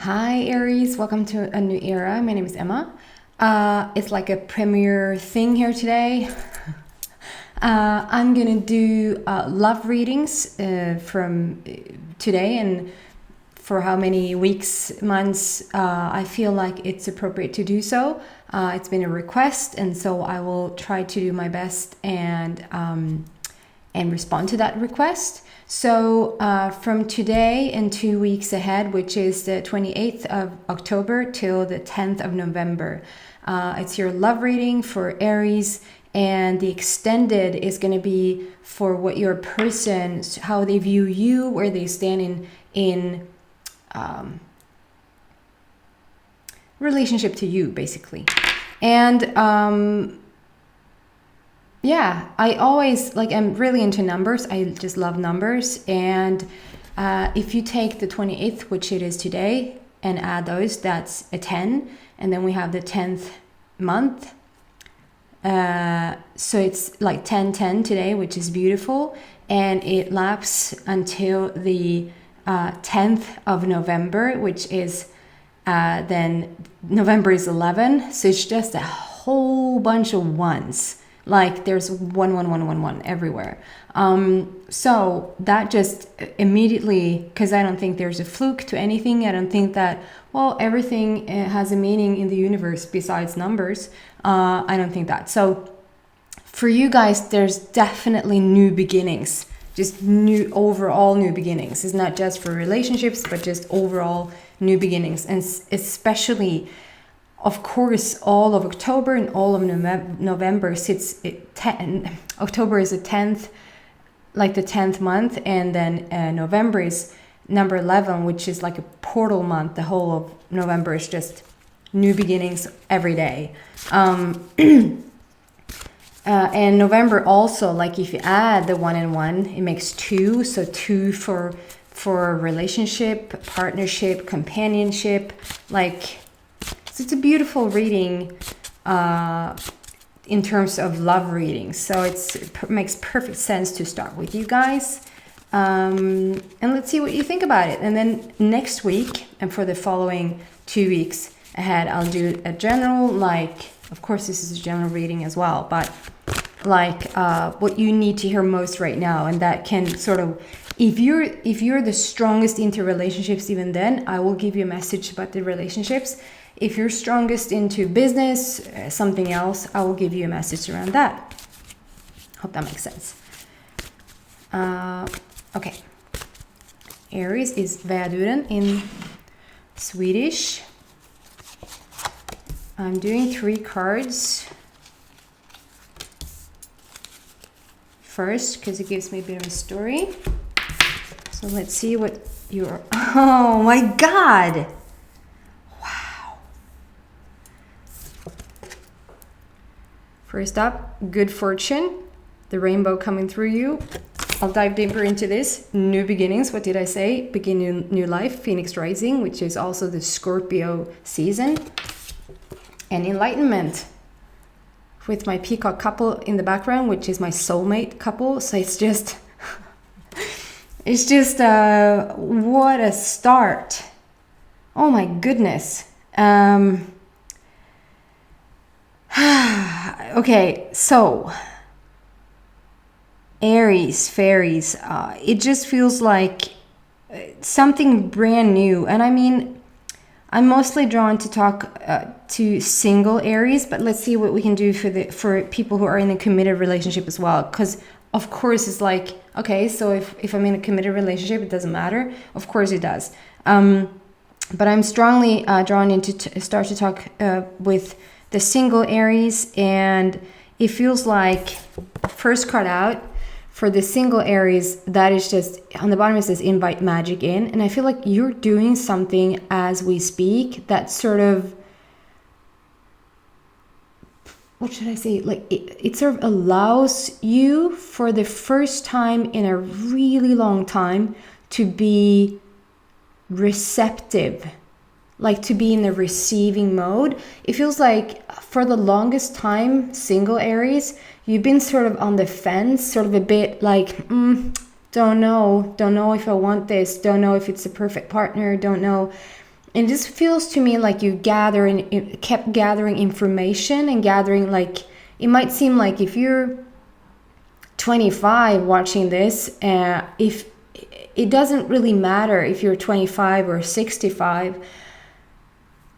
Hi Aries, welcome to a new era. My name is Emma. It's like a premiere thing here today. I'm gonna do love readings from today and for how many weeks, months I feel like it's appropriate to do so. It's been a request, and so I will try to do my best and respond to that request. So from today and 2 weeks ahead, which is the 28th of October till the 10th of November, it's your love reading for Aries, and the extended is going to be for what your person, how they view you, where they stand in relationship to you, basically. And yeah, I always, I'm really into numbers. I just love numbers. And if you take the 28th, which it is today, and add those, that's a 10. And then we have the 10th month. So it's like 10-10 today, which is beautiful. And it laps until the 10th of November, which is then November is 11. So it's just a whole bunch of ones. Like there's 1 everywhere. So that just immediately, because I don't think there's a fluke to anything. I don't think that, well, everything has a meaning in the universe besides numbers. I don't think that. So for you guys, there's definitely new beginnings, just overall new beginnings. It's not just for relationships, but just overall new beginnings. And especially, of course, all of October and all of November sits October is the 10th, like the 10th month, and then November is number 11, which is like a portal month. The whole of November is just new beginnings every day. And November also, like if you add the 1 and 1, it makes 2. So 2 for relationship, partnership, companionship, like. So it's a beautiful reading in terms of love readings. So it makes perfect sense to start with you guys. And let's see what you think about it. And then next week, and for the following 2 weeks ahead, I'll do a general, of course this is a general reading as well, but what you need to hear most right now. And that can sort of, if you're the strongest into relationships, even then, I will give you a message about the relationships. If you're strongest into business, something else, I will give you a message around that. Hope that makes sense. Okay. Aries is Väduren in Swedish. I'm doing 3 cards first because it gives me a bit of a story. So let's see what you're... Oh my God! First up, good fortune, the rainbow coming through you. I'll dive deeper into this. New beginnings, what did I say? Begin new life, Phoenix rising, which is also the Scorpio season. And enlightenment with my peacock couple in the background, which is my soulmate couple. So it's just, what a start. Oh my goodness. Okay, so Aries, fairies, it just feels like something brand new. And I mean, I'm mostly drawn to talk to single Aries, but let's see what we can do for people who are in a committed relationship as well. Because of course it's like, okay, so if I'm in a committed relationship, it doesn't matter. Of course it does. But I'm strongly drawn into start to talk with the single Aries, and it feels like first card out for the single Aries, that is just on the bottom it says invite magic in, and I feel like you're doing something as we speak that sort of, what should I say, like it sort of allows you for the first time in a really long time to be receptive, like to be in the receiving mode. It feels like for the longest time, single Aries, you've been sort of on the fence, sort of a bit like, don't know if I want this, don't know if it's the perfect partner, don't know And this feels to me like you kept gathering information and gathering, like, it might seem like if you're 25 watching this, if it doesn't really matter if you're 25 or 65,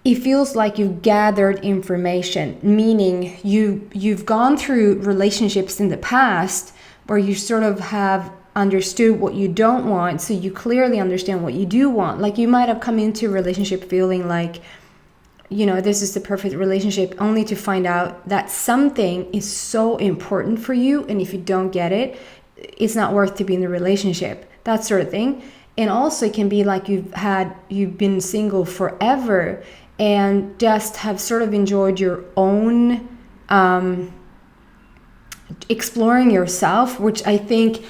it feels like you've gathered information, meaning you've gone through relationships in the past where you sort of have understood what you don't want, so you clearly understand what you do want. Like, you might have come into a relationship feeling like, you know, this is the perfect relationship, only to find out that something is so important for you, and if you don't get it, it's not worth to be in the relationship, that sort of thing. And also it can be like you've been single forever and just have sort of enjoyed your own exploring yourself, which I think,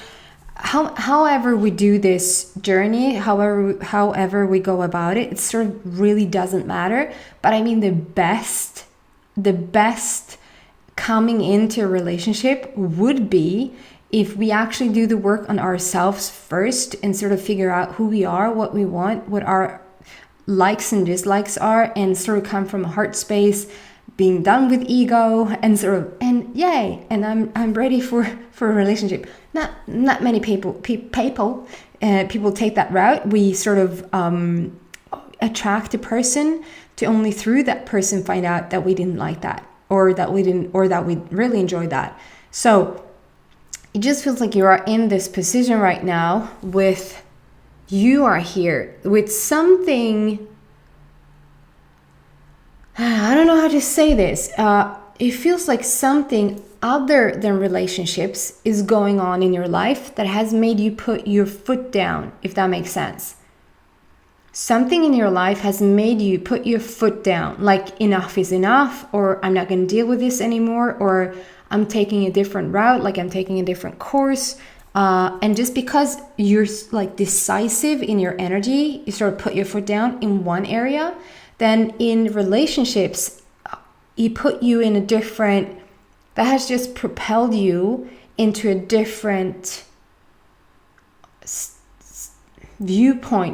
however we do this journey, however we go about it, it sort of really doesn't matter. But I mean, the best coming into a relationship would be if we actually do the work on ourselves first and sort of figure out who we are, what we want, what our likes and dislikes are, and sort of come from a heart space, being done with ego, and sort of, and yay, and I'm ready for a relationship. Not many people take that route. We sort of attract a person to only through that person find out that we didn't like that, or that we really enjoyed that. So it just feels like you are in this position right now with, you are here with something, I don't know how to say this. It feels like something other than relationships is going on in your life that has made you put your foot down, if that makes sense. Something in your life has made you put your foot down, like enough is enough, or I'm not going to deal with this anymore, or I'm taking a different route, like I'm taking a different course. And just because you're like decisive in your energy, you sort of put your foot down in one area, then in relationships, it put you in a different, that has just propelled you into a different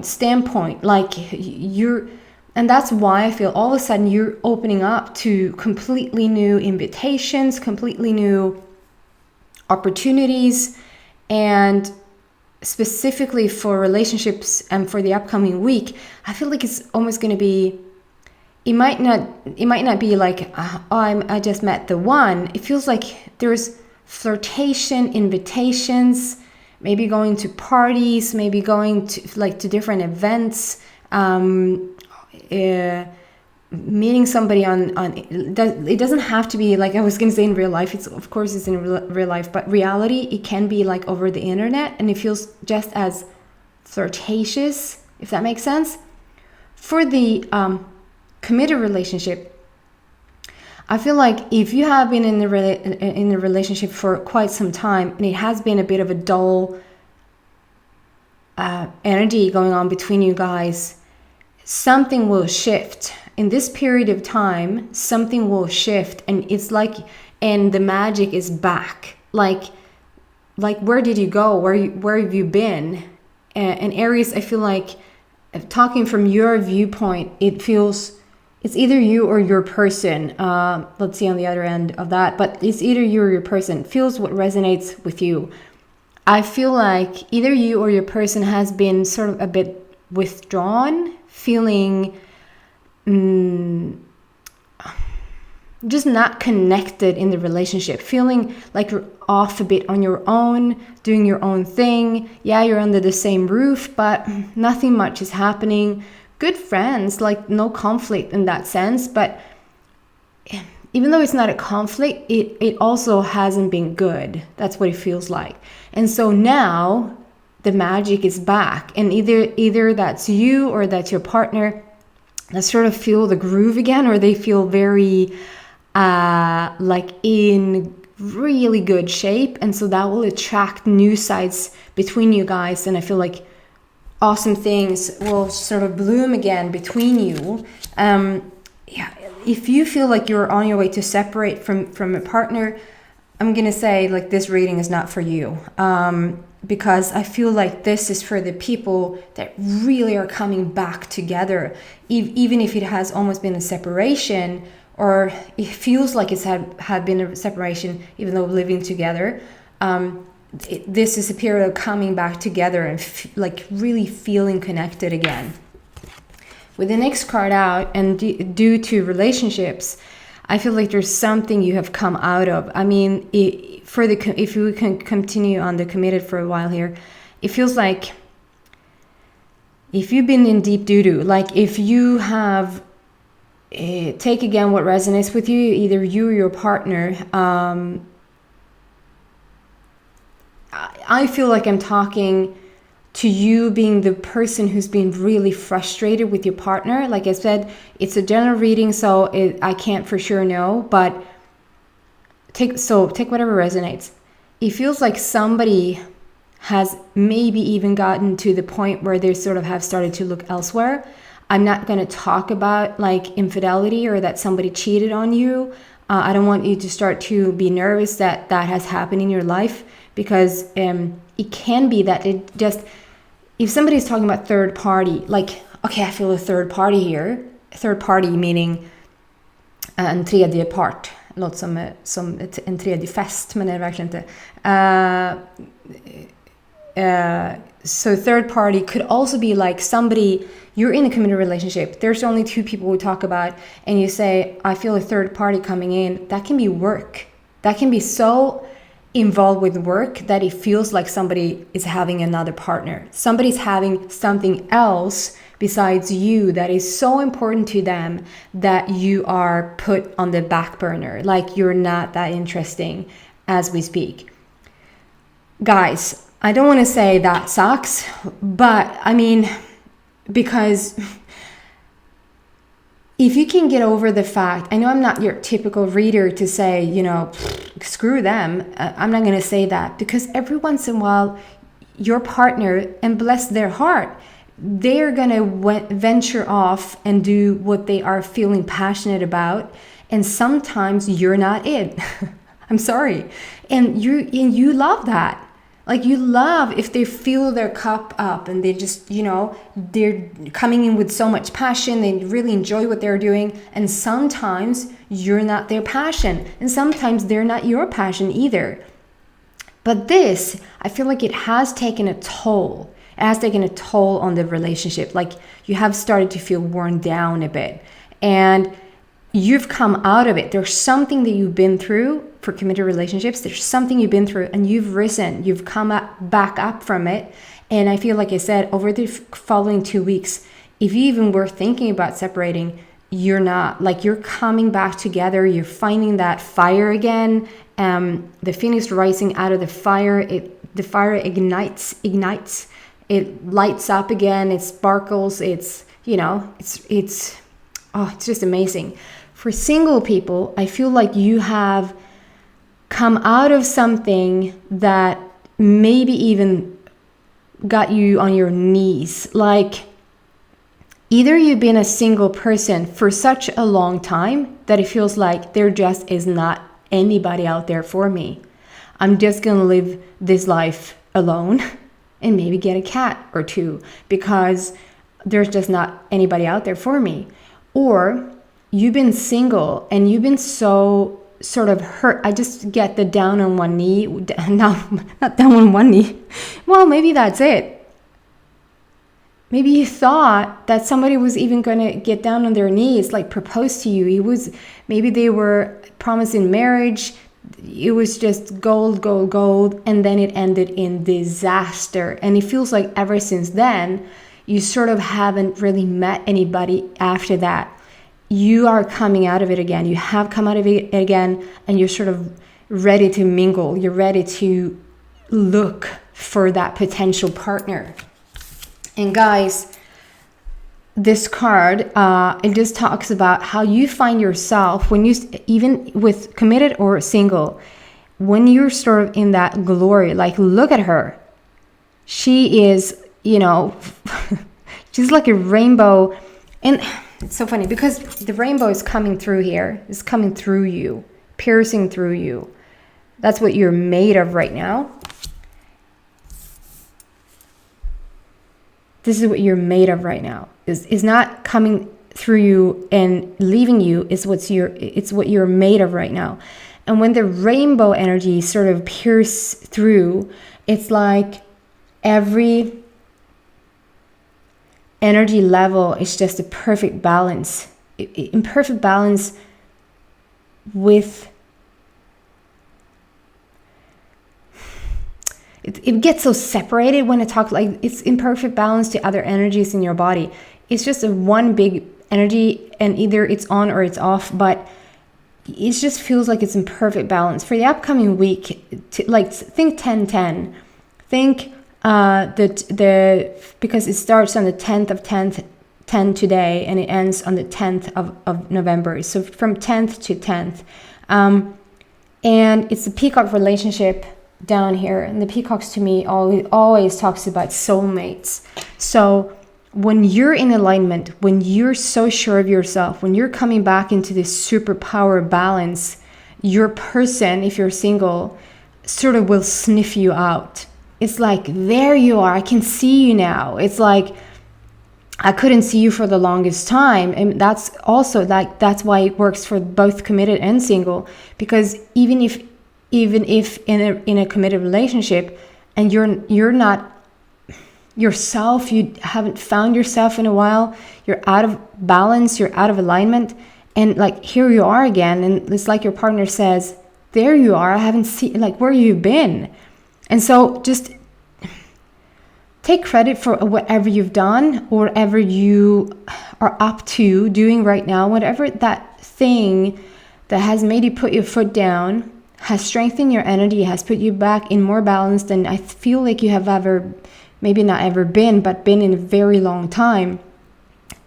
standpoint, like you're, and that's why I feel all of a sudden you're opening up to completely new invitations, completely new opportunities. And specifically for relationships and for the upcoming week, I feel like it's almost going to be, it might not be like, I just met the one. It feels like there's flirtation, invitations, maybe going to parties, maybe going to like to different events, meeting somebody on it doesn't have to be like I was going to say in real life. It's of course it's in real life, but reality, it can be like over the internet, and it feels just as flirtatious, if that makes sense. For the committed relationship, I feel like if you have been in a relationship for quite some time and it has been a bit of a dull energy going on between you guys, something will shift. In this period of time, something will shift, and it's like, and the magic is back. Like where did you go? Where have you been? And Aries, I feel like, talking from your viewpoint, it feels it's either you or your person. Let's see on the other end of that, but it's either you or your person. It feels what resonates with you. I feel like either you or your person has been sort of a bit withdrawn, feeling just not connected in the relationship, feeling like you're off a bit on your own, doing your own thing. Yeah, you're under the same roof, but nothing much is happening. Good friends, like no conflict in that sense, but even though it's not a conflict, it also hasn't been good. That's what it feels like. And so now the magic is back, and either that's you or that's your partner that sort of feel the groove again, or they feel very like in really good shape, and so that will attract new sides between you guys. And I feel like awesome things will sort of bloom again between you. If you feel like you're on your way to separate from a partner, I'm gonna say like this reading is not for you. because I feel like this is for the people that really are coming back together, even if it has almost been a separation, or it feels like it's had been a separation, even though living together. This is a period of coming back together and like really feeling connected again. With the next card out, and due to relationships, I feel like there's something you have come out of. I mean, if we can continue on the committed for a while here, it feels like if you've been in deep doo-doo, like if you have, take again what resonates with you, either you or your partner. I feel like I'm talking to you being the person who's been really frustrated with your partner. Like I said, it's a general reading, so I can't for sure know, but take whatever resonates. It feels like somebody has maybe even gotten to the point where they sort of have started to look elsewhere. I'm not going to talk about like infidelity or that somebody cheated on you. I don't want you to start to be nervous that has happened in your life, because it can be that it just, if somebody's talking about third party, like, okay, I feel a third party here. Third party meaning en tredje part. Låter som en tredje fest, men det är verkligen inte. So third party could also be like somebody, you're in a committed relationship. There's only two people we talk about, and you say, I feel a third party coming in. That can be work. That can be so involved with work that it feels like somebody is having another partner. Somebody's having something else besides you that is so important to them that you are put on the back burner. Like you're not that interesting as we speak. Guys, I don't want to say that sucks, but I mean, because if you can get over the fact, I know I'm not your typical reader to say, you know, screw them. I'm not going to say that, because every once in a while, your partner, and bless their heart, they're going to venture off and do what they are feeling passionate about. And sometimes you're not it. I'm sorry. And you love that. Like you love if they fill their cup up and they just, you know, they're coming in with so much passion. They really enjoy what they're doing. And sometimes you're not their passion. And sometimes they're not your passion either. But this, I feel like it has taken a toll. It has taken a toll on the relationship. Like you have started to feel worn down a bit. And you've come out of it. There's something that you've been through for committed relationships. There's something you've been through and you've risen. You've come back up from it. And I feel like I said, over the following 2 weeks, if you even were thinking about separating, you're not. Like you're coming back together. You're finding that fire again. The phoenix rising out of the fire. The fire ignites. It lights up again. It sparkles. It's, you know, it's just amazing. For single people, I feel like you have come out of something that maybe even got you on your knees. Like either you've been a single person for such a long time that it feels like there just is not anybody out there for me. I'm just going to live this life alone and maybe get a cat or two because there's just not anybody out there for me. Or you've been single and you've been so sort of hurt. I just get the down on one knee. No, not down on one knee. Well, maybe that's it. Maybe you thought that somebody was even going to get down on their knees, like propose to you. Maybe they were promising marriage. It was just gold. And then it ended in disaster. And it feels like ever since then, you sort of haven't really met anybody after that. You are coming out of it again. You have come out of it again, and you're sort of ready to mingle. You're ready to look for that potential partner. And guys, this card, it just talks about how you find yourself when you, even with committed or single, when you're sort of in that glory. Like, look at her. She is, you know, she's like a rainbow. And it's so funny because the rainbow is coming through here. It's coming through you, piercing through you. That's what you're made of right now. this is what you're made of right now. Is not coming through you and leaving you. It's what you're made of right now. And when the rainbow energy sort of pierces through, it's like every energy level is just a perfect balance. In perfect balance with... It gets so separated when it talks like it's in perfect balance to other energies in your body. It's just a one big energy, and either it's on or it's off, but it just feels like it's in perfect balance. For the upcoming week, like think 10-10. Think because it starts on the 10th of 10 today, and it ends on the 10th of November. So from 10th to 10th. And it's a peacock relationship down here, and the peacocks to me always talks about soulmates. So when you're in alignment, when you're so sure of yourself, when you're coming back into this superpower balance, your person, if you're single, sort of will sniff you out. It's like, there you are, I can see you now. It's like, I couldn't see you for the longest time. And that's also like, that's why it works for both committed and single, because even if in a committed relationship and you're not yourself, you haven't found yourself in a while, you're out of balance, you're out of alignment, and like here you are again, and it's like your partner says, there you are, I haven't seen, like, where you've been. And so just take credit for whatever you've done or whatever you are up to doing right now, whatever that thing that has made you put your foot down, has strengthened your energy, has put you back in more balance than I feel like you have ever, maybe not ever been, but been in a very long time.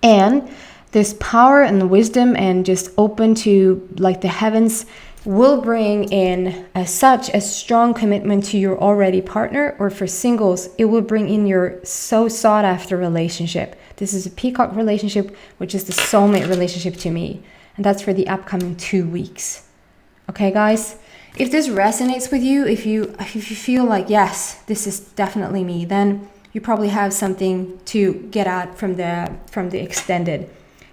And this power and wisdom and just open to like the heavens will bring in such a strong commitment to your already partner, or for singles, it will bring in your so sought after relationship. This is a peacock relationship, which is the soulmate relationship to me. And that's for the upcoming 2 weeks. Okay, guys? If this resonates with you, if you feel like, yes, this is definitely me, then you probably have something to get out from the extended.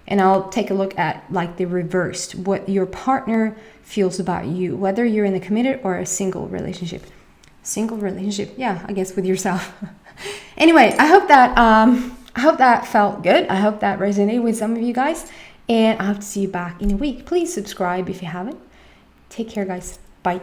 And I'll take a look at like the reversed, what your partner feels about you, whether you're in a committed or a single relationship. Yeah, I guess with yourself. Anyway, I hope that felt good. I hope that resonated with some of you guys, and I hope to see you back in a week. Please subscribe if you haven't. Take care, guys. Bye.